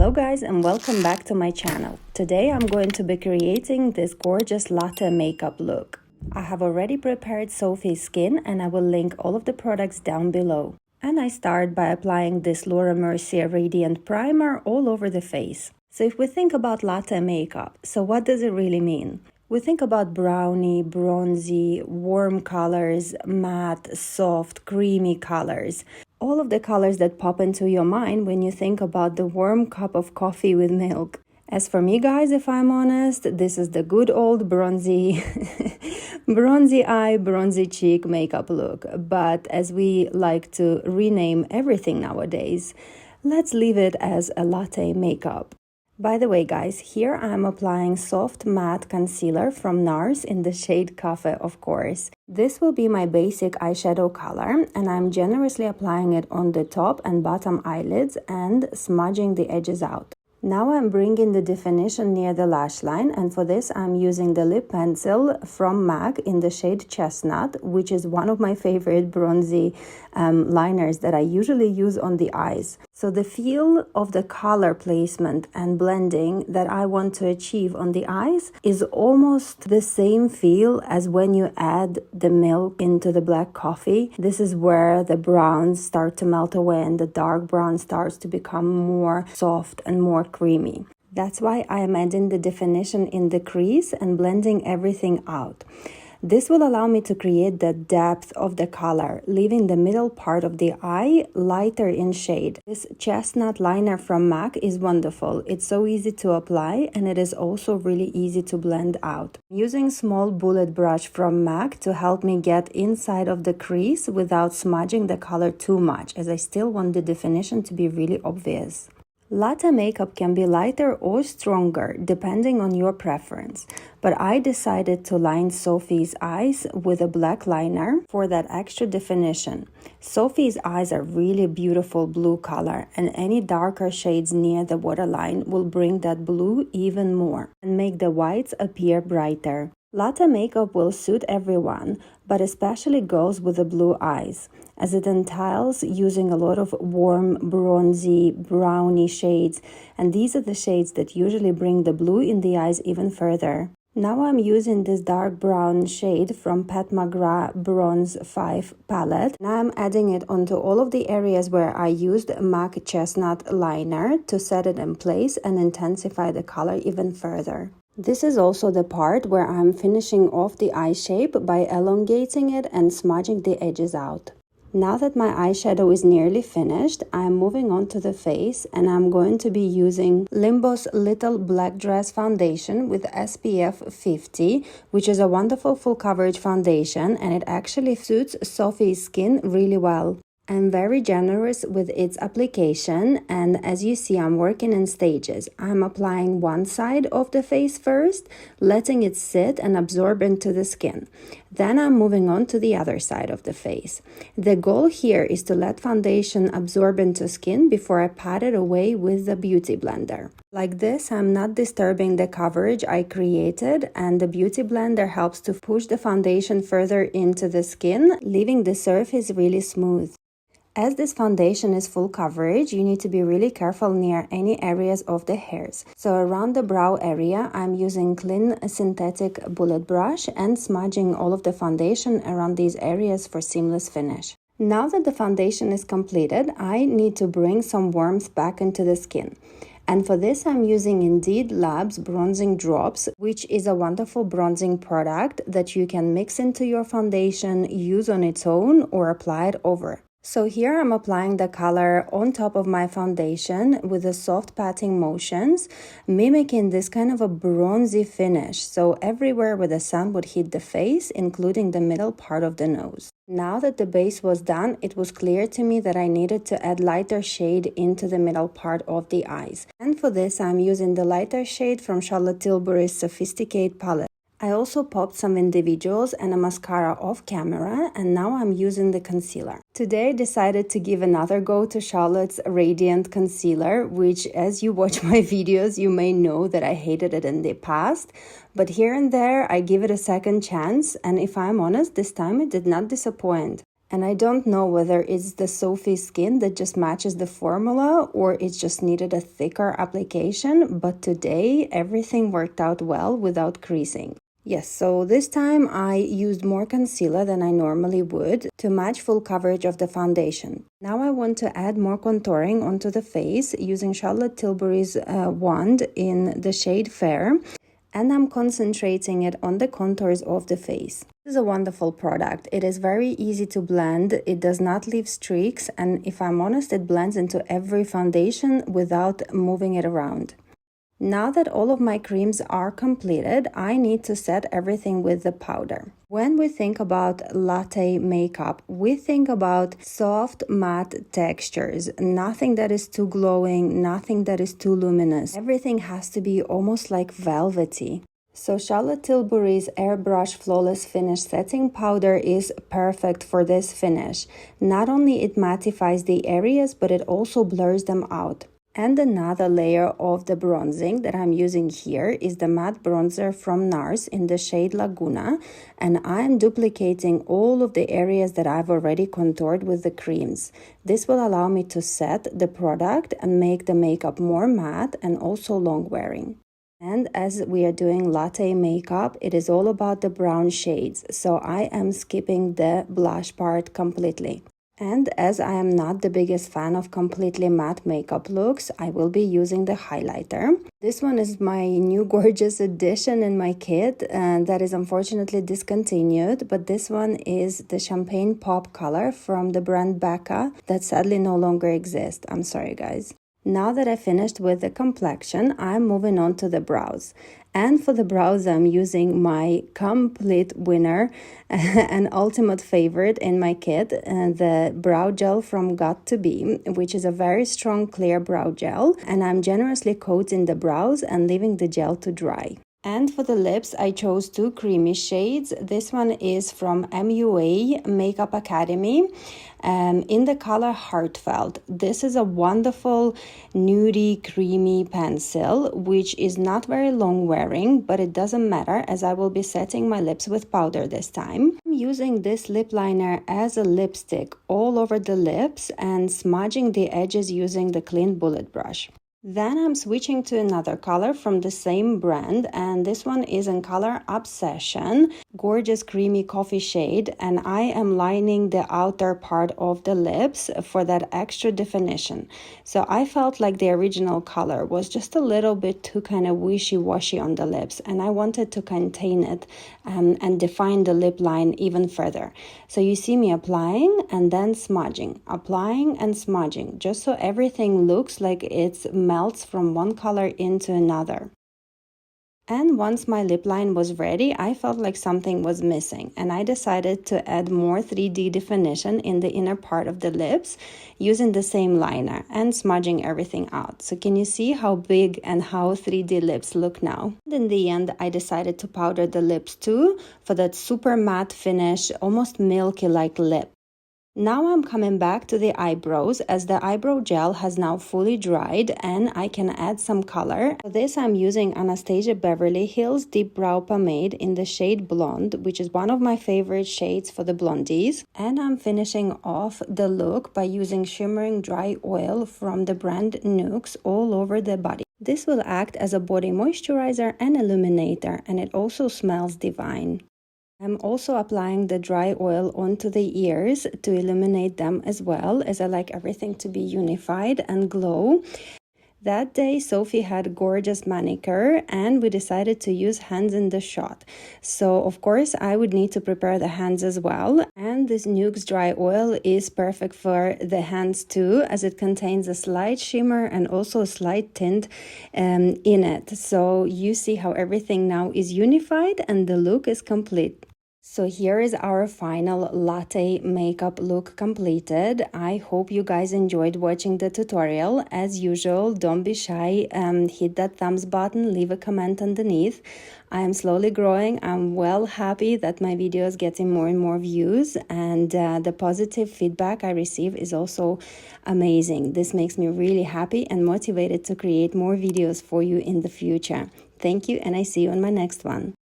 Hello guys and welcome back to my channel. Today I'm going to be creating this gorgeous latte makeup look. I have already prepared Sophie's skin and I will link all of the products down below. And I start by applying this Laura Mercier Radiant Primer all over the face. So if we think about latte makeup, so what does it really mean? We think about brownie, bronzy, warm colors, matte, soft, creamy colors. All of the colors that pop into your mind when you think about the warm cup of coffee with milk. As for me guys, if I'm honest, this is the good old bronzy, bronzy eye, bronzy cheek makeup look. But as we like to rename everything nowadays, let's leave it as a latte makeup. By the way guys, here I'm applying soft matte concealer from NARS in the shade Cafe, of course. This will be my basic eyeshadow color and I'm generously applying it on the top and bottom eyelids and smudging the edges out. Now I'm bringing the definition near the lash line, and for this I'm using the lip pencil from MAC in the shade Chestnut, which is one of my favorite bronzy liners that I usually use on the eyes. So the feel of the color placement and blending that I want to achieve on the eyes is almost the same feel as when you add the milk into the black coffee. This is where the browns start to melt away and the dark brown starts to become more soft and more creamy. That's why I am adding the definition in the crease and blending everything out. This will allow me to create the depth of the color, leaving the middle part of the eye lighter in shade. This chestnut liner from MAC is wonderful. It's so easy to apply and it is also really easy to blend out. I'm using small bullet brush from MAC to help me get inside of the crease without smudging the color too much, as I still want the definition to be really obvious. Latte makeup can be lighter or stronger depending on your preference, but I decided to line Sophie's eyes with a black liner for that extra definition. Sophie's eyes are really beautiful blue color, and any darker shades near the waterline will bring that blue even more and make the whites appear brighter. Latte makeup will suit everyone, but especially girls with the blue eyes, as it entails using a lot of warm, bronzy, browny shades, and these are the shades that usually bring the blue in the eyes even further. Now I'm using this dark brown shade from Pat McGrath Bronze 5 palette. Now I'm adding it onto all of the areas where I used MAC Chestnut liner to set it in place and intensify the color even further. This is also the part where I'm finishing off the eye shape by elongating it and smudging the edges out. Now that my eyeshadow is nearly finished, I'm moving on to the face and I'm going to be using Limbo's Little Black Dress Foundation with SPF 50, which is a wonderful full coverage foundation and it actually suits Sophie's skin really well. I'm very generous with its application, and as you see I'm working in stages. I'm applying one side of the face first, letting it sit and absorb into the skin. Then I'm moving on to the other side of the face. The goal here is to let foundation absorb into skin before I pat it away with the beauty blender. Like this, I'm not disturbing the coverage I created, and the beauty blender helps to push the foundation further into the skin, leaving the surface really smooth. As this foundation is full coverage, you need to be really careful near any areas of the hairs. So around the brow area, I'm using clean synthetic bullet brush and smudging all of the foundation around these areas for seamless finish. Now that the foundation is completed, I need to bring some warmth back into the skin. And for this, I'm using Indeed Labs Bronzing Drops, which is a wonderful bronzing product that you can mix into your foundation, use on its own, or apply it over. So here I'm applying the color on top of my foundation with the soft patting motions, mimicking this kind of a bronzy finish, so everywhere where the sun would hit the face, including the middle part of the nose. Now that the base was done, it was clear to me that I needed to add lighter shade into the middle part of the eyes. And for this, I'm using the lighter shade from Charlotte Tilbury's Sophisticate palette. I also popped some individuals and a mascara off camera, and now I'm using the concealer. Today I decided to give another go to Charlotte's Radiant Concealer, which as you watch my videos you may know that I hated it in the past, but here and there I give it a second chance, and if I'm honest, this time it did not disappoint. And I don't know whether it's the Sophie skin that just matches the formula or it just needed a thicker application, but today everything worked out well without creasing. Yes, so this time I used more concealer than I normally would to match full coverage of the foundation. Now I want to add more contouring onto the face using Charlotte Tilbury's wand in the shade Fair, and I'm concentrating it on the contours of the face. This is a wonderful product. It is very easy to blend, it does not leave streaks, and if I'm honest, it blends into every foundation without moving it around. Now that all of my creams are completed, I need to set everything with the powder. When we think about latte makeup, we think about soft matte textures, nothing that is too glowing, nothing that is too luminous. Everything has to be almost like velvety. So Charlotte Tilbury's Airbrush Flawless Finish Setting Powder is perfect for this finish. Not only it mattifies the areas, but it also blurs them out. And another layer of the bronzing that I'm using here is the matte bronzer from NARS in the shade Laguna, and I'm duplicating all of the areas that I've already contoured with the creams. This will allow me to set the product and make the makeup more matte and also long wearing. And as we are doing latte makeup, it is all about the brown shades, so I am skipping the blush part completely. And as I am not the biggest fan of completely matte makeup looks, I will be using the highlighter. This one is my new gorgeous addition in my kit that is unfortunately discontinued, but this one is the Champagne Pop color from the brand Becca that sadly no longer exists. I'm sorry guys. Now that I finished with the complexion, I'm moving on to the brows. And for the brows, I'm using my complete winner and ultimate favorite in my kit, the brow gel from Got2b, which is a very strong clear brow gel. And I'm generously coating the brows and leaving the gel to dry. And for the lips, I chose two creamy shades. This one is from MUA Makeup Academy in the color Heartfelt. This is a wonderful nudie creamy pencil, which is not very long wearing, but it doesn't matter as I will be setting my lips with powder this time. I'm using this lip liner as a lipstick all over the lips and smudging the edges using the clean bullet brush. Then I'm switching to another color from the same brand, and this one is in color Obsession, gorgeous creamy coffee shade, and I am lining the outer part of the lips for that extra definition. So I felt like the original color was just a little bit too kind of wishy-washy on the lips, and I wanted to contain it and define the lip line even further. So you see me applying and then smudging, applying and smudging, just so everything looks like it's melts from one color into another. And once my lip line was ready, I felt like something was missing, and I decided to add more 3D definition in the inner part of the lips using the same liner and smudging everything out. So can you see how big and how 3D lips look now? And in the end, I decided to powder the lips too for that super matte finish, almost milky like lip. Now I'm coming back to the eyebrows as the eyebrow gel has now fully dried and I can add some color. For this I'm using Anastasia Beverly Hills Deep Brow Pomade in the shade Blonde, which is one of my favorite shades for the blondies. And I'm finishing off the look by using shimmering dry oil from the brand Nuxe all over the body. This will act as a body moisturizer and illuminator, and it also smells divine. I'm also applying the dry oil onto the ears to illuminate them as well, as I like everything to be unified and glow. That day, Sophie had gorgeous manicure and we decided to use hands in the shot. So, of course, I would need to prepare the hands as well. And this Nuxe dry oil is perfect for the hands too, as it contains a slight shimmer and also a slight tint in it. So you see how everything now is unified and the look is complete. So here is our final latte makeup look completed. I hope you guys enjoyed watching the tutorial. As usual, don't be shy, hit that thumbs button, leave a comment underneath. I am slowly growing. I'm well happy that my video is getting more and more views, and the positive feedback I receive is also amazing. This makes me really happy and motivated to create more videos for you in the future. Thank you, and I see you on my next one.